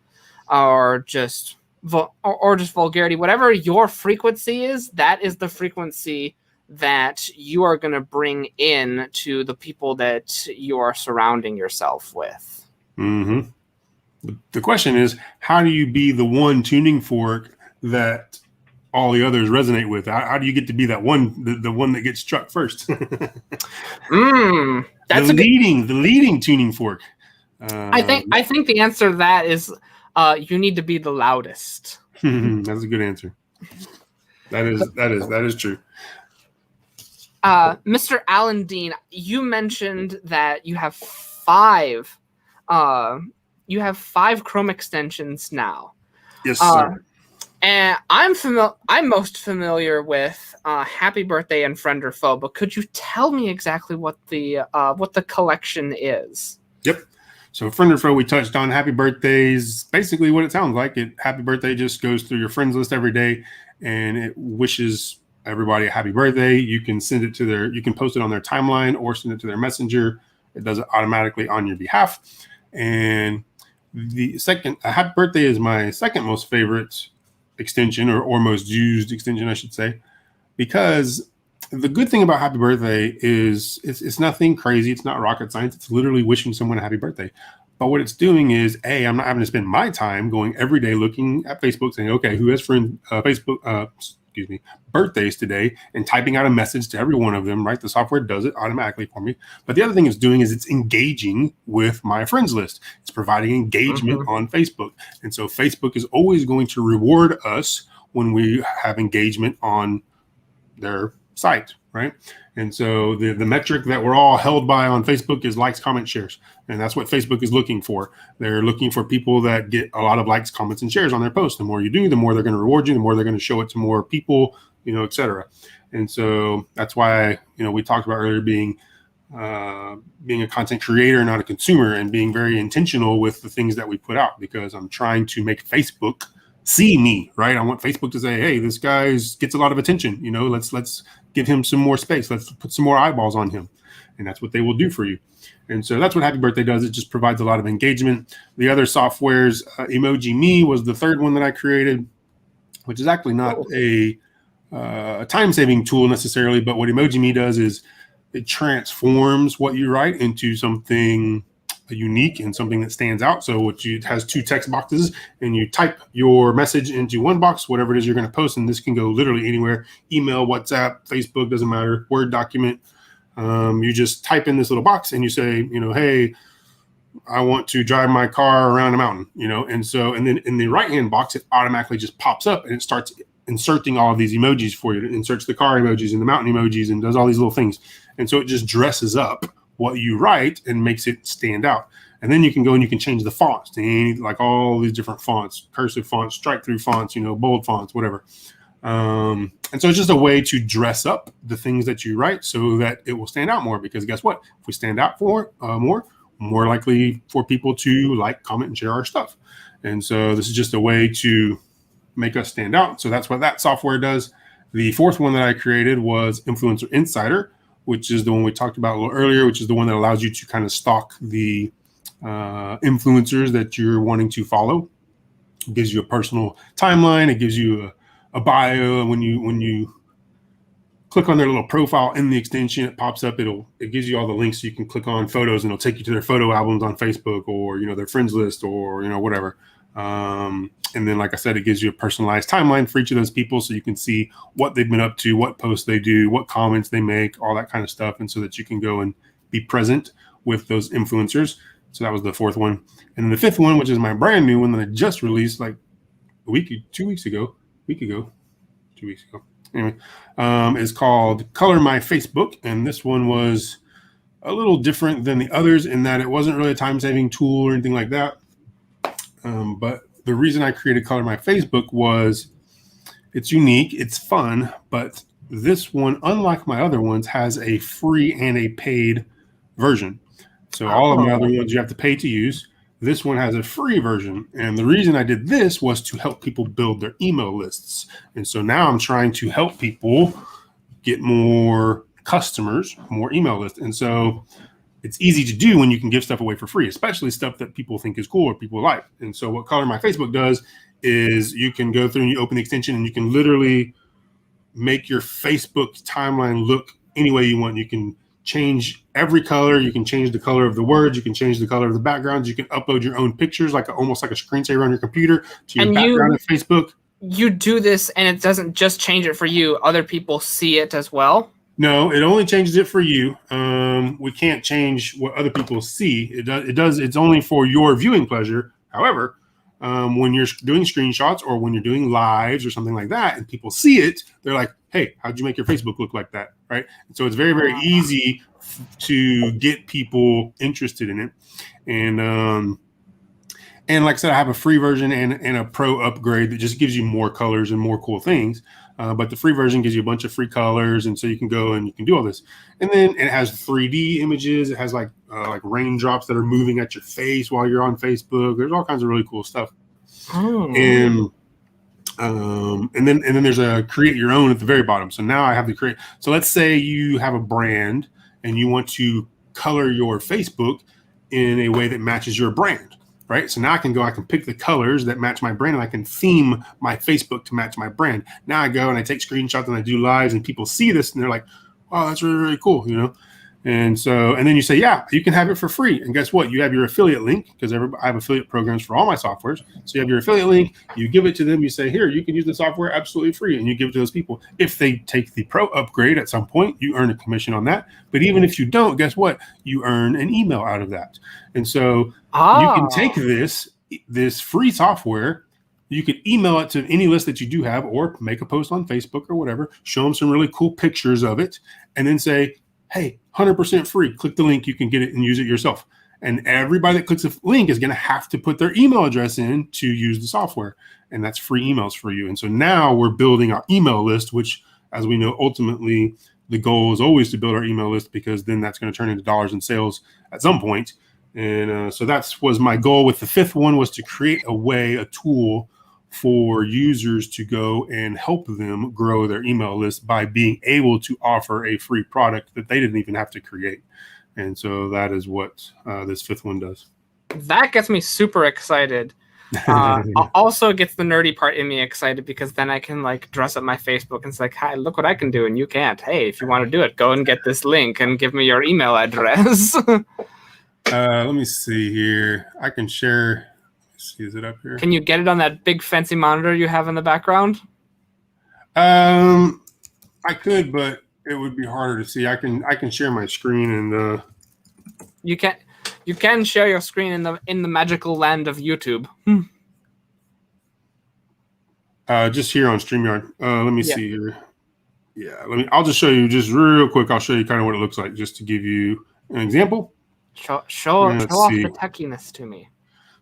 A: or just vulgarity, whatever your frequency is, that is the frequency that you are going to bring in to the people that you are surrounding yourself with. The
B: question is, how do you be the one tuning fork that all the others resonate with? How do you get to be that one, the one that gets struck first? That's the leading tuning fork.
A: I think the answer to that is you need to be the loudest.
B: That's a good answer. That is true.
A: Mr. Alan Dean, you mentioned that you have 5 Chrome extensions now.
B: Yes, sir.
A: And I'm most familiar with Happy Birthday and Friend or Foe, but could you tell me exactly what the collection is?
B: Yep. So Friend or Foe, we touched on. Happy Birthdays, basically what it sounds like. Happy Birthday just goes through your friends list every day, and it wishes everybody a happy birthday. You can send it you can post it on their timeline or send it to their messenger. It does it automatically on your behalf. And Happy Birthday is my second most favorite extension or most used extension, I should say, because the good thing about Happy Birthday is it's nothing crazy. It's not rocket science. It's literally wishing someone a happy birthday. But what it's doing is, I'm not having to spend my time going every day looking at Facebook saying, okay, who has birthdays today, and typing out a message to every one of them, right? The software does it automatically for me. But the other thing it's doing is it's engaging with my friends list. It's providing engagement on Facebook. And so Facebook is always going to reward us when we have engagement on their site, right? And so the metric that we're all held by on Facebook is likes, comments, shares. And that's what Facebook is looking for. They're looking for people that get a lot of likes, comments, and shares on their posts. The more you do, the more they're going to reward you, the more they're going to show it to more people, et cetera. And so that's why, we talked about earlier being a content creator, not a consumer, and being very intentional with the things that we put out, because I'm trying to make Facebook see me, right? I want Facebook to say, hey, this guy gets a lot of attention. Let's give him some more space. Let's put some more eyeballs on him. And that's what they will do for you. And so that's what Happy Birthday does. It just provides a lot of engagement. The other softwares, Emoji Me was the third one that I created, which is actually not a time-saving tool necessarily, but what Emoji Me does is it transforms what you write into something unique and something that stands out. So it has 2 text boxes, and you type your message into one box, whatever it is you're going to post, and this can go literally anywhere: email, WhatsApp, Facebook, doesn't matter, Word document. You just type in this little box and you say, hey, I want to drive my car around a mountain, and then in the right-hand box, it automatically just pops up and it starts inserting all of these emojis for you. It inserts the car emojis and the mountain emojis and does all these little things. And so it just dresses up what you write and makes it stand out. And then you can go and you can change the fonts to like all these different fonts, cursive fonts, strike through fonts, bold fonts, whatever. And so it's just a way to dress up the things that you write so that it will stand out more. Because guess what? If we stand out more likely for people to like, comment, and share our stuff. And so this is just a way to make us stand out. So that's what that software does. The fourth one that I created was Influencer Insider, which is the one we talked about a little earlier, which is the one that allows you to kind of stalk the influencers that you're wanting to follow. It gives you a personal timeline. It gives you a bio. And when you click on their little profile in the extension, it pops up. It gives you all the links you can click on photos, and it'll take you to their photo albums on Facebook, or their friends list, or whatever. And then, like I said, it gives you a personalized timeline for each of those people, so you can see what they've been up to, what posts they do, what comments they make, all that kind of stuff, and so that you can go and be present with those influencers. So that was the fourth one. And then the fifth one, which is my brand new one that I just released like 2 weeks ago. Anyway, is called Color My Facebook. And this one was a little different than the others in that it wasn't really a time-saving tool or anything like that. But the reason I created Color My Facebook was it's unique, it's fun, but this one, unlike my other ones, has a free and a paid version. So all of my other ones you have to pay to use. This one has a free version. And the reason I did this was to help people build their email lists. And so now I'm trying to help people get more customers, more email lists. And so it's easy to do when you can give stuff away for free, especially stuff that people think is cool or people like. And so what Color My Facebook does is you can go through and you open the extension and you can literally make your Facebook timeline look any way you want. You can change every color. You can change the color of the words. You can change the color of the backgrounds. You can upload your own pictures, almost like a screensaver on your computer, to your background in Facebook.
A: You do this, and it doesn't just change it for you. Other people see it as well.
B: No, it only changes it for you. We can't change what other people see. It does. It's only for your viewing pleasure. However, when you're doing screenshots or when you're doing lives or something like that, and people see it, they're like, "Hey, how'd you make your Facebook look like that?" Right? And so it's very, very easy to get people interested in it. And like I said, I have a free version and a pro upgrade that just gives you more colors and more cool things. But the free version gives you a bunch of free colors, and so you can go and you can do all this. And then it has 3D images. It has like raindrops that are moving at your face while you're on Facebook. There's all kinds of really cool stuff. And then there's a create your own at the very bottom. So now I have to create. So let's say you have a brand and you want to color your Facebook in a way that matches your brand. Right. So now I can pick the colors that match my brand, and I can theme my Facebook to match my brand. Now I go and I take screenshots and I do lives, and people see this and they're like, "Wow, that's really, really cool," And then you say, "Yeah, you can have it for free." And guess what? You have your affiliate link, because I have affiliate programs for all my softwares. So you have your affiliate link, you give it to them, you say, "Here, you can use the software absolutely free," and you give it to those people. If they take the pro upgrade at some point, you earn a commission on that. But even if you don't, guess what? You earn an email out of that. And so you can take this free software, you can email it to any list that you do have, or make a post on Facebook or whatever, show them some really cool pictures of it, and then say, "Hey, 100% free. Click the link. You can get it and use it yourself." And everybody that clicks the link is going to have to put their email address in to use the software. And that's free emails for you. And so now we're building our email list, which, as we know, ultimately the goal is always to build our email list, because then that's going to turn into dollars in sales at some point. And so that was my goal with the fifth one, was to create a tool for users to go and help them grow their email list by being able to offer a free product that they didn't even have to create. And so that is what this fifth one does.
A: That gets me super excited. Also gets the nerdy part in me excited, because then I can dress up my Facebook and say, "Hi, look what I can do," and you can't. Hey, if you want to do it, go and get this link and give me your email address.
B: Let me see here. I can share. See, is it up here?
A: Can you get it on that big fancy monitor you have in the background?
B: I could, but it would be harder to see. I can share my screen and
A: you can share your screen in the magical land of YouTube.
B: Just here on StreamYard. Let me see here. Yeah, I'll just show you just real quick. I'll show you kind of what it looks like, just to give you an example.
A: Show off the techiness to me.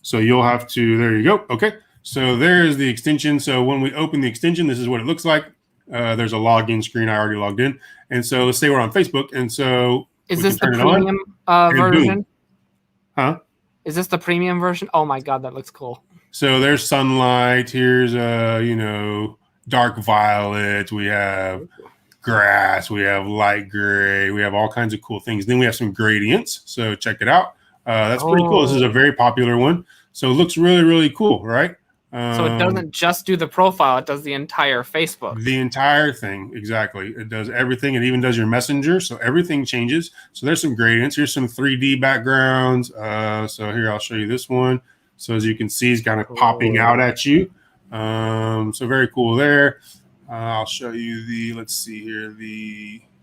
B: So you'll have to, there you go. Okay. So there's the extension. So when we open the extension, this is what it looks like. There's a login screen. I already logged in. And so let's say we're on Facebook. And so
A: is this the premium version?
B: Huh?
A: Is this the premium version? Oh my God, that looks cool.
B: So there's sunlight. Here's, dark violet. We have grass. We have light gray. We have all kinds of cool things. Then we have some gradients. So check it out. That's pretty cool. This is a very popular one. So it looks really, really cool, right?
A: So it doesn't just do the profile, it does the entire Facebook.
B: The entire thing, exactly. It does everything. It even does your messenger, so everything changes. So there's some gradients. Here's some 3D backgrounds. So here, I'll show you this one. So as you can see, it's kind of popping out at you. So very cool there. I'll show you let's see here,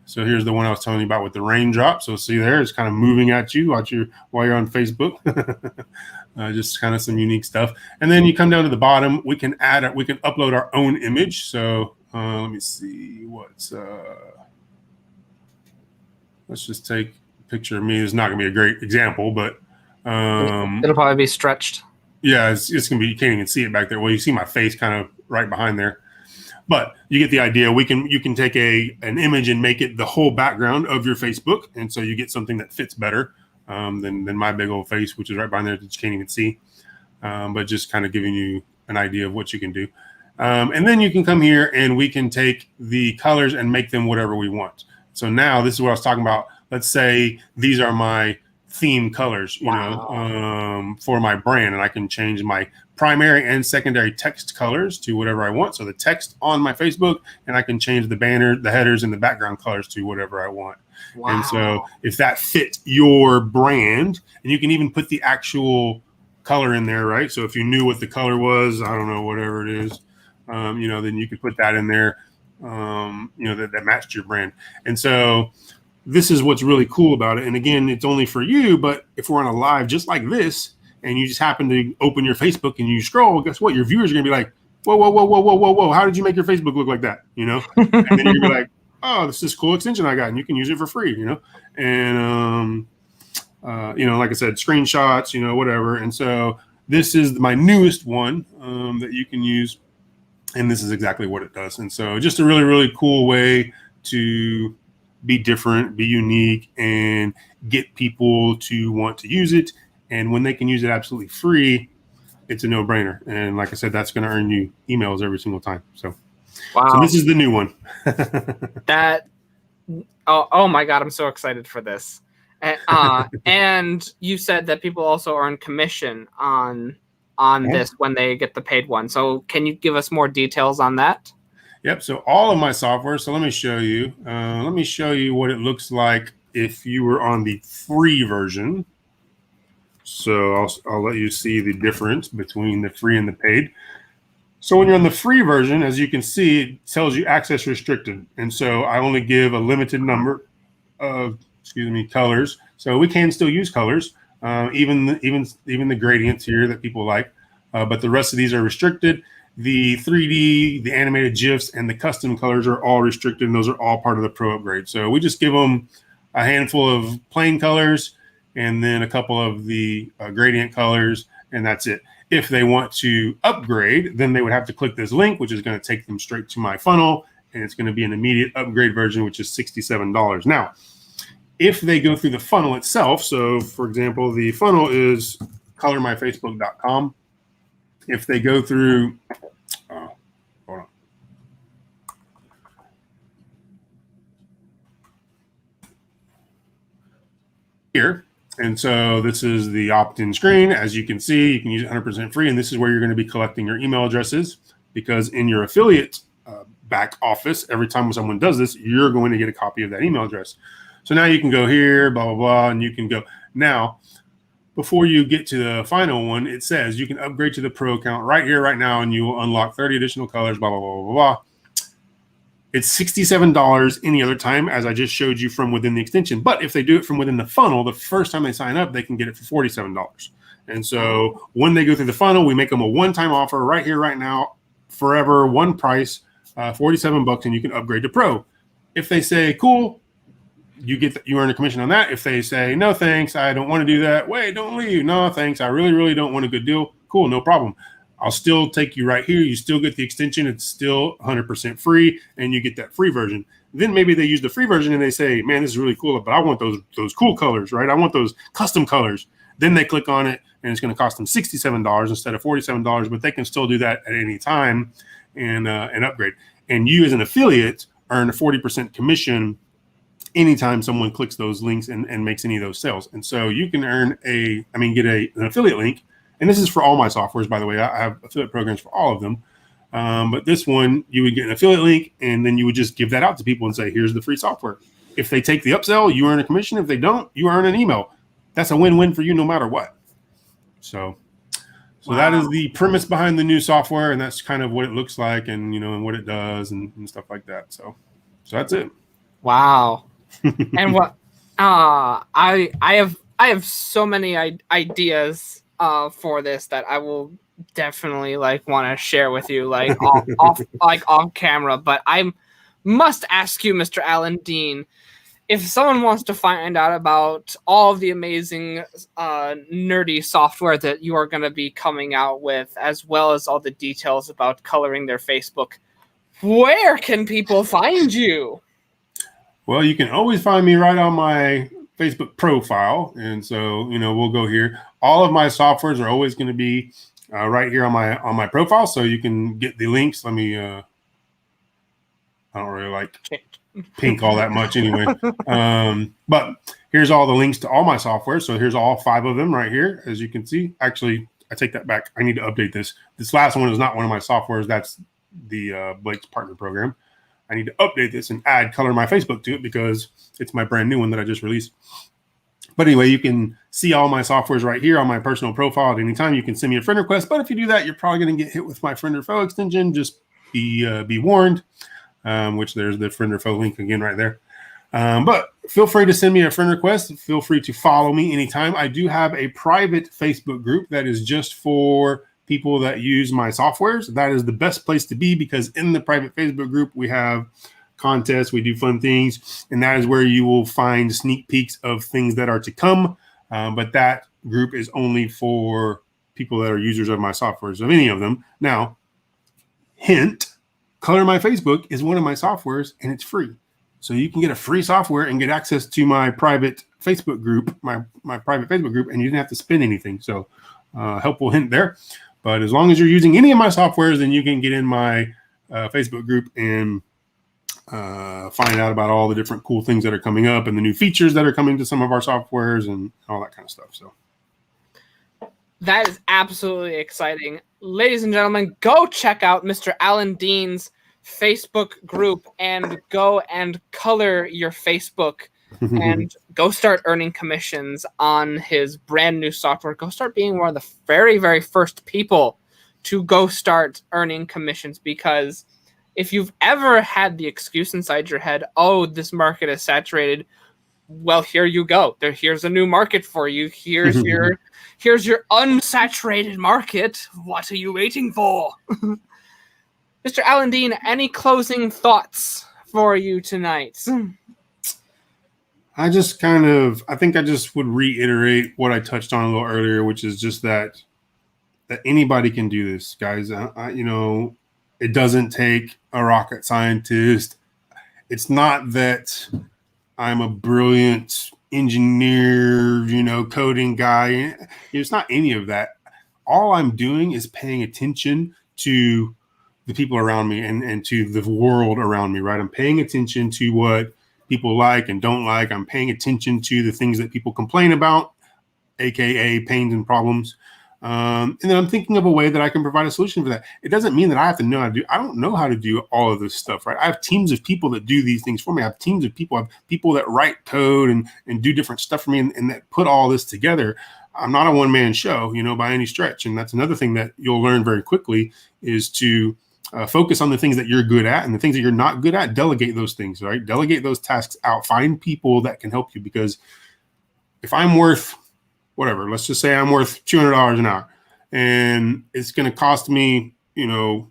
B: so here's the one I was telling you about with the raindrop. So see there, it's kind of moving at you while you're on Facebook. Just kind of some unique stuff. And then you come down to the bottom, we can upload our own image. So let me see let's just take a picture of me. It's not gonna be a great example, but
A: it'll probably be stretched.
B: Yeah, it's gonna be, you can't even see it back there. Well, you see my face kind of right behind there. But you get the idea. You can take an image and make it the whole background of your Facebook, and so you get something that fits better than my big old face, which is right behind there that you can't even see. But just kind of giving you an idea of what you can do. And then you can come here and we can take the colors and make them whatever we want. So now this is what I was talking about. Let's say these are my theme colors, for my brand, and I can change my primary and secondary text colors to whatever I want. So the text on my Facebook, and I can change the banner, the headers, and the background colors to whatever I want. Wow. And so if that fits your brand, and you can even put the actual color in there, right? So if you knew what the color was, I don't know, whatever it is, then you could put that in there, that matched your brand. And so this is what's really cool about it. And again, it's only for you, but if we're on a live just like this, and you just happen to open your Facebook and you scroll, guess what? Your viewers are gonna be like, whoa, how did you make your Facebook look like that? And then you're gonna be like, oh, this is a cool extension I got, and you can use it for free, And like I said, screenshots, whatever. And so this is my newest one that you can use, and this is exactly what it does. And so just a really, really cool way to be different, be unique, and get people to want to use it. And when they can use it absolutely free, it's a no-brainer. And like I said, that's going to earn you emails every single time. So, wow. So this is the new one.
A: Oh my God, I'm so excited for this. And you said that people also earn commission on this when they get the paid one. So can you give us more details on that?
B: Yep. So all of my software. So let me show you. Let me show you what it looks like if you were on the free version. So I'll let you see the difference between the free and the paid. So when you're on the free version, as you can see, it tells you access restricted. And so I only give a limited number of, colors. So we can still use colors, even the gradients here that people like. But the rest of these are restricted. The 3D, the animated GIFs, and the custom colors are all restricted, and those are all part of the Pro upgrade. So we just give them a handful of plain colors, and then a couple of the gradient colors, and that's it. If they want to upgrade, then they would have to click this link, which is going to take them straight to my funnel, and it's going to be an immediate upgrade version, which is $67. Now, if they go through the funnel itself, so for example, the funnel is colormyfacebook.com. If they go through, hold on. Here. And so this is the opt-in screen. As you can see, you can use it 100% free. And this is where you're going to be collecting your email addresses, because in your affiliate back office, every time someone does this, you're going to get a copy of that email address. So now you can go here, blah, blah, blah, and you can go. Now, before you get to the final one, it says you can upgrade to the Pro account right here, right now, and you will unlock 30 additional colors, blah, blah, blah, blah, blah. It's $67 any other time, as I just showed you from within the extension. But if they do it from within the funnel, the first time they sign up, they can get it for $47. And so when they go through the funnel, we make them a one-time offer right here, right now, forever, one price, $47, and you can upgrade to Pro. If they say, cool, you earn a commission on that. If they say, no, thanks, I don't want to do that. Wait, don't leave. No, thanks. I really, really don't want a good deal. Cool, no problem. I'll still take you right here. You still get the extension. It's still 100% free, and you get that free version. Then maybe they use the free version and they say, man, this is really cool, but I want those cool colors, right? I want those custom colors. Then they click on it, and it's going to cost them $67 instead of $47, but they can still do that at any time and upgrade. And you as an affiliate earn a 40% commission anytime someone clicks those links and makes any of those sales. And so you can get an affiliate link. And this is for all my softwares, by the way. I have affiliate programs for all of them. But this one, you would get an affiliate link, and then you would just give that out to people and say, here's the free software. If they take the upsell, you earn a commission. If they don't, you earn an email. That's a win-win for you no matter what. So wow. That is the premise behind the new software, and that's kind of what it looks like and, and what it does and stuff like that. So that's it.
A: Wow. And what I have so many ideas for this that I will definitely want to share with you off camera, but I must ask you, Mr. Alan Dean, if someone wants to find out about all of the amazing nerdy software that you are going to be coming out with, as well as all the details about coloring their Facebook, where can people find you?
B: Well, you can always find me right on my Facebook profile. And so, we'll go here. All of my softwares are always going to be right here on my profile. So you can get the links. Let me, I don't really like pink all that much anyway. But here's all the links to all my software. So here's all 5 of them right here. As you can see, actually, I take that back. I need to update this. This last one is not one of my softwares. That's the Blake's partner program. I need to update this and add Color My Facebook to it because it's my brand new one that I just released. But anyway, you can see all my softwares right here on my personal profile at any time. You can send me a friend request, but if you do that, you're probably going to get hit with my friend or foe extension. Just be warned, which there's the friend or foe link again right there. But feel free to send me a friend request. Feel free to follow me anytime. I do have a private Facebook group that is just for people that use my softwares. That is the best place to be because in the private Facebook group, we have contests, we do fun things, and that is where you will find sneak peeks of things that are to come. But that group is only for people that are users of my softwares, of any of them. Now, hint, Color My Facebook is one of my softwares, and it's free. So you can get a free software and get access to my private Facebook group, my private Facebook group, and you didn't have to spend anything. So helpful hint there. But as long as you're using any of my softwares, then you can get in my Facebook group and find out about all the different cool things that are coming up and the new features that are coming to some of our softwares and all that kind of stuff. So
A: that is absolutely exciting. Ladies and gentlemen, go check out Mr. Alan Dean's Facebook group and go and color your Facebook and go start earning commissions on his brand new software. Go start being one of the very, very first people to go start earning commissions, because if you've ever had the excuse inside your head, oh, this market is saturated, well, here you go. Here's a new market for you. Here's your unsaturated market. What are you waiting for? Mr. Alan Dean, any closing thoughts for you tonight?
B: I think I just would reiterate what I touched on a little earlier, which is just that anybody can do this, guys. It doesn't take a rocket scientist. It's not that I'm a brilliant engineer, coding guy. It's not any of that. All I'm doing is paying attention to the people around me and to the world around me, right? I'm paying attention to what people like and don't like. I'm paying attention to the things that people complain about, aka pains and problems. And then I'm thinking of a way that I can provide a solution for that. It doesn't mean that I have to know how to do. I don't know how to do all of this stuff, right? I have teams of people that do these things for me. I have teams of people. I have people that write code and do different stuff for me and that put all this together. I'm not a one-man show, by any stretch. And that's another thing that you'll learn very quickly is to focus on the things that you're good at, and the things that you're not good at, delegate those things, right? Delegate those tasks out. Find people that can help you, because if I'm worth whatever, let's just say I'm worth $200 an hour, and it's going to cost me, 2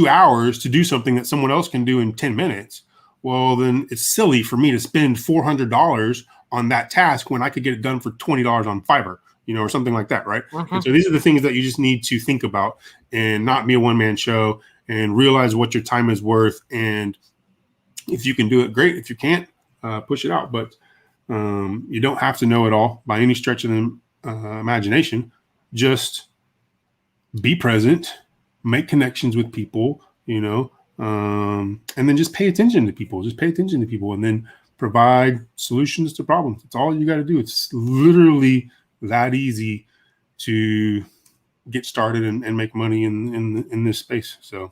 B: hours to do something that someone else can do in 10 minutes. Well, then it's silly for me to spend $400 on that task when I could get it done for $20 on Fiverr. or something like that, right?
A: Uh-huh.
B: And so these are the things that you just need to think about and not be a one-man show and realize what your time is worth. And if you can do it, great. If you can't, push it out. But you don't have to know it all by any stretch of the imagination. Just be present, make connections with people, and then just pay attention to people. Just pay attention to people and then provide solutions to problems. That's all you got to do. It's literally that easy to get started and make money in this space. So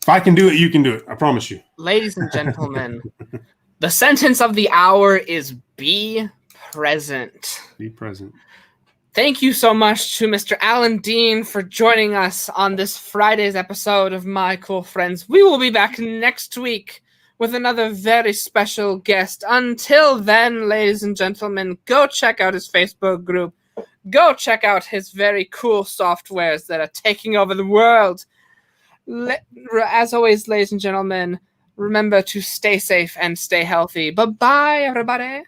B: if I can do it, you can do it. I promise you.
A: Ladies and gentlemen, the sentence of the hour is be present.
B: Be present.
A: Thank you so much to Mr. Alan Dean for joining us on this Friday's episode of My Cool Friends. We will be back next week with another very special guest. Until then, ladies and gentlemen, go check out his Facebook group. Go check out his very cool softwares that are taking over the world. As always, ladies and gentlemen, remember to stay safe and stay healthy. Bye-bye, everybody.